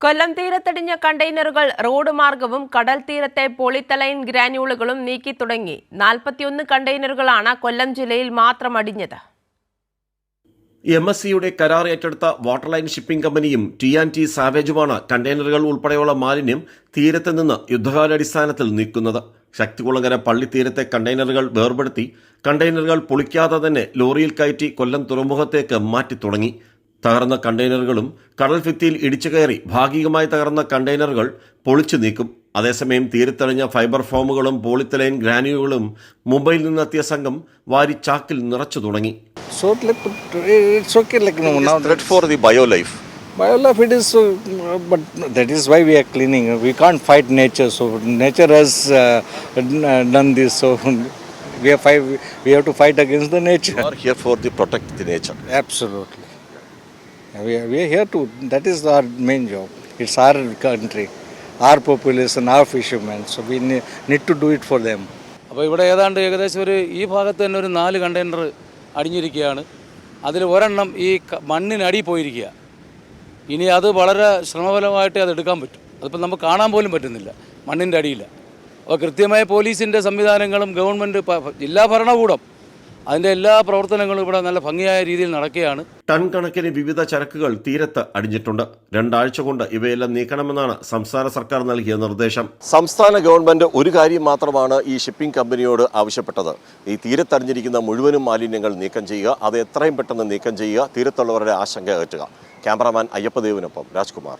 കൊല്ലം തീരത്തടിഞ്ഞ കണ്ടെയ്നറുകൾ road മാർഗവും കടൽ തീരത്തെ പോളിത്തലൈൻ ഗ്രാന്യൂളുകളും നീക്കി തുടങ്ങി. 41 കണ്ടെയ്നറുകളാണ് കൊല്ലം ജില്ലയിൽ മാത്രം അടിഞ്ഞത്. MSCയുടെ കരാർ ഏറ്റെടുത്ത വാട്ടർലൈൻ ഷിപ്പിംഗ് കമ്പനിയും T&T സാവേജുമാണ് കണ്ടെയ്നറുകൾ ഉൾപ്പെടെയുള്ള മാലിന്യം തീരത്ത് നിന്ന് യുദ്ധകാലാടിസ്ഥാനത്തിൽ നീക്കുന്നത്. ശക്തികുളങ്ങര പള്ളിത്തീരത്തെ കണ്ടെയ്നറുകൾ വേർപെടുത്തി കണ്ടെയ്നറുകൾ പൊളിക്കാതെ തന്നെ ലോറിയിൽ കയറ്റി കൊല്ലം തുറമുഖത്തേക്ക് മാറ്റി തുടങ്ങി. തകർന്ന കണ്ടെയ്നറുകളും കടൽ ഭിത്തിയിൽ ഇടിച്ചു കയറി ഭാഗികമായി തകർന്ന കണ്ടെയ്നറുകൾ പൊളിച്ചു നീക്കും. അതേസമയം തീരത്തണിഞ്ഞ ഫൈബർ ഫോമുകളും പോളിത്തലൈൻ ഗ്രാനുകളും മുംബൈയിൽ നിന്നെത്തിയ സംഘം വാരി ചാക്കിൽ നിറച്ചു തുടങ്ങി. So it's okay, like no, now threat for the biolife. Biolife it is, but that is why we are cleaning. We can't fight nature. So nature has done this. So we have to fight against the nature. You are here for the protect the nature. Absolutely. We are here to. That is our main job. It's our country, our population, our fishermen. So we need to do it for them. അപ്പോൾ ഇവിടെ ഏകദേശം ഈ ഭാഗത്ത് തന്നെ ഒരു 4 container അടിഞ്ഞിരിക്കുകയാണ്. അതിൽ ഒരെണ്ണം ഈ മണ്ണിനടി പോയിരിക്കുക. ഇനി അത് വളരെ ശ്രമഫലമായിട്ട് അത് എടുക്കാൻ പറ്റും. അതിപ്പോൾ നമുക്ക് കാണാൻ പോലും പറ്റുന്നില്ല, മണ്ണിൻ്റെ അടിയില്ല. അപ്പോൾ കൃത്യമായ പോലീസിൻ്റെ സംവിധാനങ്ങളും ഗവൺമെൻറ് ജില്ലാ ഭരണകൂടം അതിൻ്റെ എല്ലാ പ്രവർത്തനങ്ങളും ഇവിടെ നല്ല ഭംഗിയായ രീതിയിൽ നടക്കുകയാണ്. ടൺ കണക്കിന് വിവിധ ചരക്കുകൾ തീരത്ത് അടിഞ്ഞിട്ടുണ്ട്. 2 ആഴ്ച കൊണ്ട് ഇവയെല്ലാം നീക്കണമെന്നാണ് സംസ്ഥാന സർക്കാർ നൽകിയ നിർദ്ദേശം. സംസ്ഥാന ഗവൺമെന്റ് ഒരു കാര്യം മാത്രമാണ് ഈ ഷിപ്പിംഗ് കമ്പനിയോട് ആവശ്യപ്പെട്ടത്. ഈ തീരത്തടിഞ്ഞിരിക്കുന്ന മുഴുവനും മാലിന്യങ്ങൾ നീക്കം ചെയ്യുക, അത് എത്രയും പെട്ടെന്ന് നീക്കം ചെയ്യുക, തീരത്തുള്ളവരുടെ ആശങ്ക അകറ്റുക. ക്യാമറാമാൻ അയ്യപ്പദേവിനൊപ്പം രാജ്കുമാർ.